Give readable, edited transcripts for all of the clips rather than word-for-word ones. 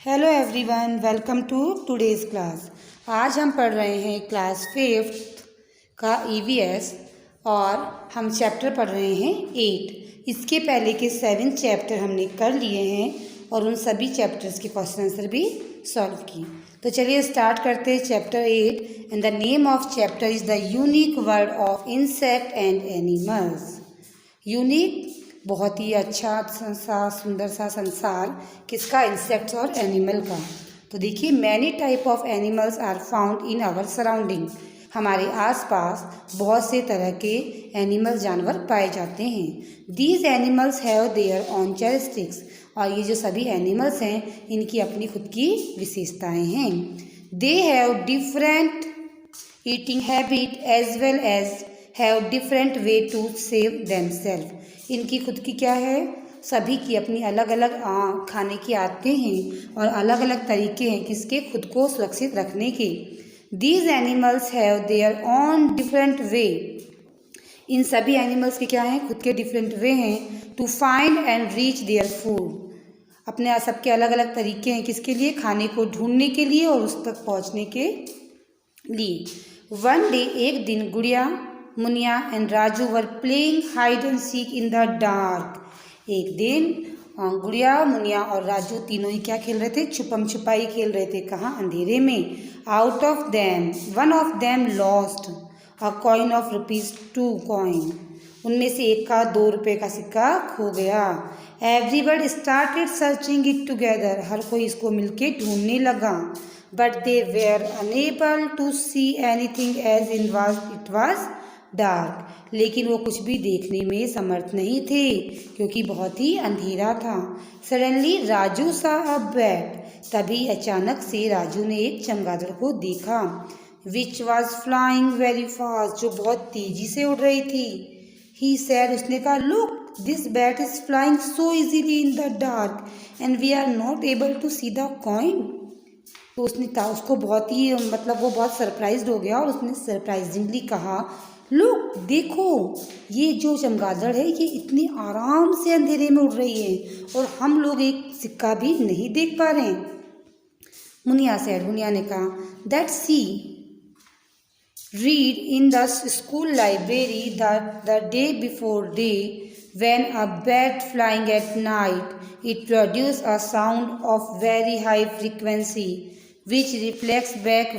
Hello everyone, welcome to today's class. आज हम पढ़ रहे हैं क्लास 5th का ईवीएस और हम चैप्टर पढ़ रहे हैं 8। इसके पहले के 7 चैप्टर हमने कर लिए हैं और उन सभी चैप्टर्स के क्वेश्चन आंसर भी सॉल्व किए। तो चलिए स्टार्ट करते हैं chapter 8। And the name of chapter is the unique world of insect and animals. Unique बहुत ही अच्छा सा सुंदर सा संसार किसका? इंसेक्ट्स और एनिमल का। तो देखिए, many type of animals are found in our surrounding. हमारे आसपास बहुत से तरह के एनिमल जानवर पाए जाते हैं। These animals have their own characteristics. और ये जो सभी एनिमल्स हैं इनकी अपनी खुद की विशेषताएं हैं। They have different eating habit as well as have different way to save themself. इनकी खुद की क्या है? सभी की अपनी अलग अलग खाने की आदतें हैं और अलग अलग तरीके हैं किसके? खुद को सुरक्षित रखने के। These animals have their own different way. इन सभी एनिमल्स के क्या हैं? खुद के डिफरेंट वे हैं to find and reach their food. अपने सबके अलग अलग तरीके हैं किसके लिए? खाने को ढूंढने के लिए और उस तक पहुंचने के लिए। वन डे, एक दिन, गुड़िया, Muniya and Raju were playing hide and seek in the dark. एक दिन गुड़िया, मुनिया और राजू तीनों ही क्या खेल रहे थे? छुपम छुपाई खेल रहे थे। कहाँ? अंधेरे में। Out of them one of them lost a coin of ₹2 coin. उनमें से एक का 2 रुपये का सिक्का खो गया। Everybody started searching it together. हर कोई इसको मिलके ढूंढने लगा। But they were unable to see anything as it was dark. लेकिन वो कुछ भी देखने में समर्थ नहीं थे क्योंकि बहुत ही अंधेरा था। सडनली राजू सा अ बैट। तभी अचानक से राजू ने एक चमगादड़ को देखा। Which was flying very fast. जो बहुत तेजी से उड़ रही थी। ही सैड, उसने कहा, look this bat is flying so easily in the dark and we are not able to see the coin. तो उसको बहुत ही वो बहुत सरप्राइज्ड हो गया और उसने सरप्राइजिंगली कहा, लुक देखो, ये जो चमगादड़ है ये इतनी आराम से अंधेरे में उड़ रही है और हम लोग एक सिक्का भी नहीं देख पा रहे हैं। मुनिया ने कहा, that see read in the school library that the day before day when a bat flying at night it produces a sound of very high frequency which reflects back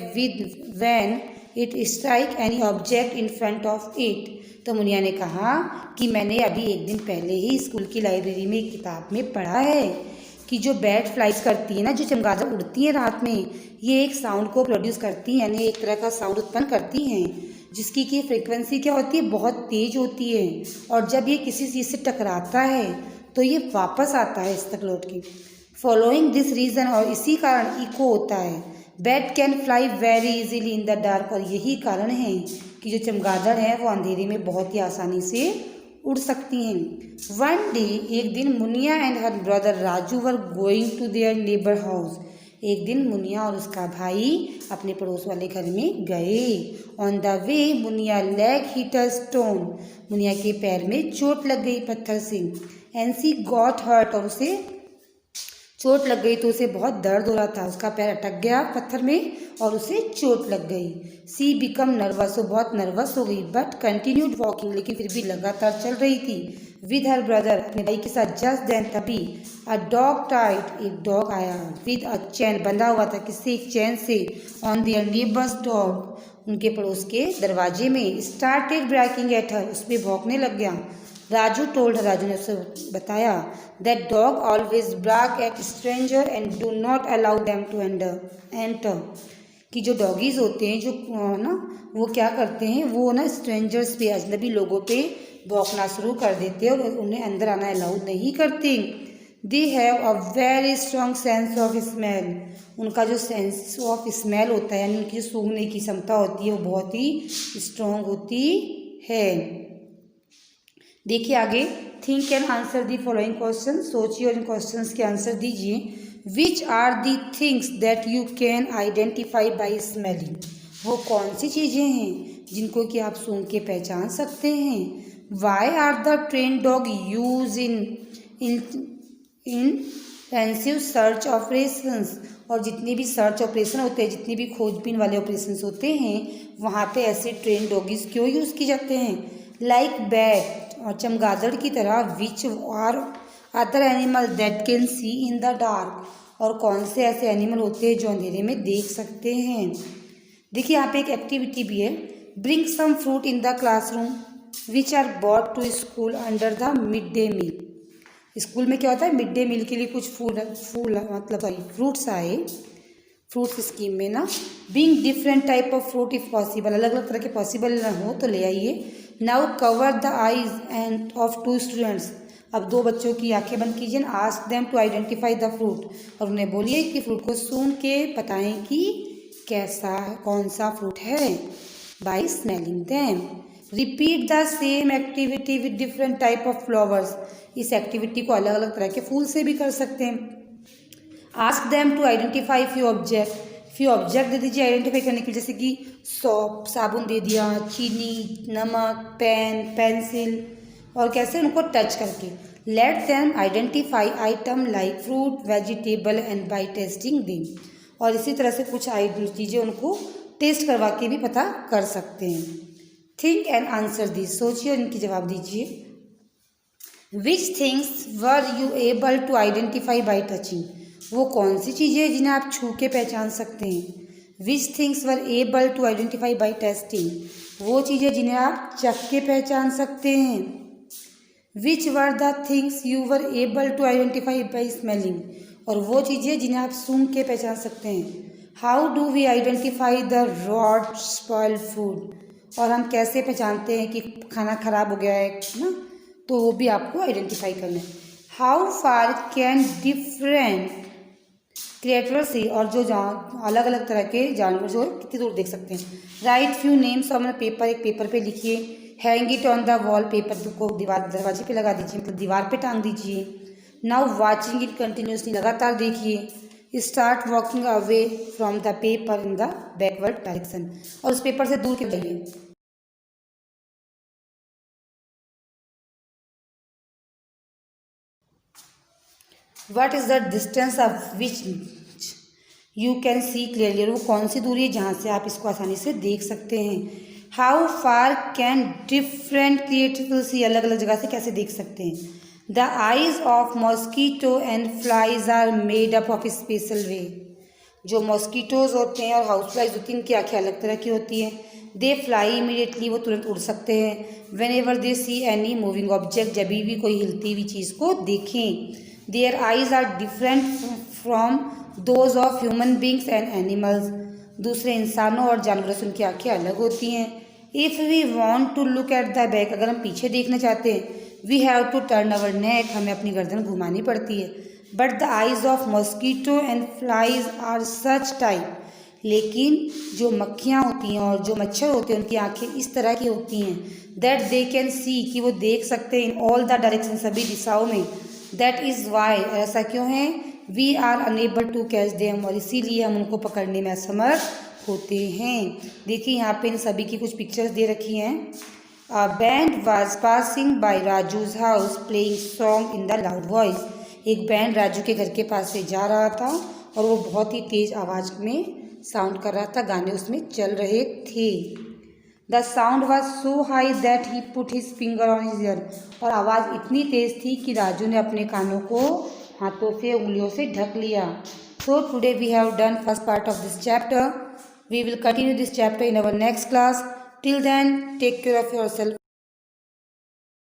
when it strike any object in front of it। तो मुनिया ने कहा कि मैंने अभी एक दिन पहले ही school की लाइब्रेरी में एक किताब में पढ़ा है कि जो बैट फ्लाइज करती है ना, जो चमगादड़ उड़ती है रात में, ये एक साउंड को प्रोड्यूस करती हैं, यानी एक तरह का साउंड उत्पन्न करती हैं जिसकी की फ्रीक्वेंसी क्या होती है? बहुत तेज होती है। और जब ये किसी चीज़ से टकराता है तो ये वापस आता है इस तक लौट के। फॉलोइंग दिस रीज़न, और इसी कारण इको होता है। Bat can fly very easily in the dark. और यही कारण है कि जो चमगादड़ है वो अंधेरे में बहुत ही आसानी से उड़ सकती हैं। वन डे, एक दिन, Muniya and her brother Raju were going to their neighbour house. एक दिन मुनिया और उसका भाई अपने पड़ोस वाले घर में गए। On the way Muniya leg hit a stone. Muniya के पैर में चोट लग गई पत्थर से। एंड सी गॉट हर्ट, और उसे चोट लग गई तो उसे बहुत दर्द हो रहा था। उसका पैर अटक गया पत्थर में और उसे चोट लग गई। सी बिकम नर्वस, वो बहुत नर्वस हो गई। बट कंटिन्यूड वॉकिंग, लेकिन फिर भी लगातार चल रही थी। विद हर ब्रदर, अपने भाई के साथ। जस्ट देन, तभी, अ डॉग टाइड, एक डॉग आया। विद अ चैन, बंधा हुआ था किससे? एक चैन से। ऑन देयर नेबर्स डॉग, उनके पड़ोस के दरवाजे में। स्टार्टेड ब्रैकिंग एट हर, उस पर भौंकने लग गया। राजू टोल्ड, राजू ने उसे बताया, that dog always bark at stranger and do not allow them to enter. कि जो डॉगीज होते हैं जो ना, वो क्या करते हैं, वो ना स्ट्रेंजर्स पे, अजनबी लोगों पे भौंकना शुरू कर देते हैं और उन्हें अंदर आना अलाउ नहीं करते। They have a very strong sense of smell. उनका जो सेंस ऑफ स्मेल होता है, यानी उनकी सूंघने की क्षमता होती है, वो बहुत ही स्ट्रॉन्ग होती है। देखिए आगे, think and answer the following question. सोचिए और इन क्वेश्चंस के आंसर दीजिए। Which are the things that you can identify by smelling. वो कौन सी चीज़ें हैं जिनको कि आप सूंघ के पहचान सकते हैं। Why are the train dog use in extensive search operations, और जितने भी सर्च ऑपरेशन होते हैं, जितनी भी खोजबीन वाले ऑपरेशंस होते हैं, वहाँ पे ऐसे ट्रेन डॉगीज क्यों यूज़ किए जाते हैं? लाइक बैट और चमगादड़ की तरह, which are other animal that can see in the dark, और कौन से ऐसे एनिमल होते हैं जो अंधेरे में देख सकते हैं। देखिए यहाँ पे एक एक्टिविटी भी है, bring some fruit in the classroom which are bought to school under the mid day meal. School में क्या होता है, मिड डे मील के लिए कुछ फूल मतलब सॉरी फ्रूट्स आए, फ्रूट्स स्कीम में ना। Being different type of fruit if possible, अलग अलग तरह के पॉसिबल ना हो तो ले आइए। Now cover the eyes and of 2 students, अब 2 बच्चों की आंखें बंद कीजिए। Ask them to identify the fruit, और उन्हें बोलिए कि फ्रूट को सूंघ के बताएं कि कैसा कौन सा फ्रूट है, by smelling them. Repeat the same activity with different type of flowers, इस एक्टिविटी को अलग अलग तरह के फूल से भी कर सकते हैं। Ask them to identify few object दे दीजिए आइडेंटिफाई करने के लिए, जैसे कि सॉप साबुन दे दिया, चीनी, नमक, पेन, पेंसिल, और कैसे उनको टच करके। Let them identify item like fruit, vegetable and by tasting them, और इसी तरह से कुछ चीज़ें उनको टेस्ट करवा के भी पता कर सकते हैं। थिंक एंड आंसर दिस, सोचिए और इनकी जवाब दीजिए। Which things were you able to identify by touching, वो कौन सी चीज़ें हैं जिन्हें आप छू के पहचान सकते हैं। Which things were able to identify by testing, वो चीज़ें जिन्हें आप चख के पहचान सकते हैं। Which were the things you were able to identify by smelling, और वो चीज़ें जिन्हें आप सूंघ के पहचान सकते हैं। How do we identify the rot spoiled food, और हम कैसे पहचानते हैं कि खाना खराब हो गया है ना, तो वो भी आपको आइडेंटिफाई करना है। How far can different creator see, और जो अलग अलग तरह के जानवर जो है कितनी दूर देख सकते हैं। Right few names on paper, एक पेपर पे लिखिए। Hang it on the wall, paper को दीवार दरवाजे पे लगा दीजिए, मतलब दीवार पे टांग दीजिए। नाउ वॉचिंग इट कंटिन्यूसली, लगातार देखिए। Start walking away from the paper in the backward direction, और उस पेपर से दूर के जाइए। What is the distance of which you can see clearly, वो कौन सी दूरी है जहाँ से आप इसको आसानी से देख सकते हैं। How far can different creatures see, अलग अलग जगह से कैसे देख सकते हैं। The eyes of mosquito and flies are made up of a special way, जो मॉस्किटोज होते हैं और हाउस फ्लाइज होती हैं, इनकी आँखें अलग तरह की होती हैं। दे फ्लाई इमीडिएटली, वो तुरंत उड़ सकते हैं। Whenever they see any moving object, जब भी कोई हिलती हुई चीज़ को देखें। Their eyes are different from those of human beings and animals, दूसरे इंसानों और जानवरों से उनकी आँखें अलग होती हैं। If we want to look at the back, अगर हम पीछे देखना चाहते हैं, we have to turn our neck, हमें अपनी गर्दन घुमानी पड़ती है। But the eyes of mosquito and flies are such type, लेकिन जो मक्खियाँ होती हैं और जो मच्छर होते हैं उनकी आँखें इस तरह की होती हैं। दैट दे कैन सी, कि वो देख सकते हैं इन ऑल द डायरेक्शन, सभी दिशाओं में। दैट इज़ वाई, ऐसा क्यों है। We are unable to catch them, और इसीलिए हम उनको पकड़ने में असमर्थ होते हैं। देखिए यहाँ पे इन सभी की कुछ पिक्चर्स दे रखी हैं। A band was passing by Raju's house playing song in the loud voice, एक बैंड राजू के घर के पास से जा रहा था और वो बहुत ही तेज आवाज़ में साउंड कर रहा था, गाने उसमें चल रहे थे। The sound was so high that he put his finger on his year, और आवाज़ इतनी तेज़ थी कि राजू ने अपने कानों को हाथों से उंगलियों से ढक लिया। So today we have done first part of this chapter. We will continue this chapter in our next class. Till then take care of your self.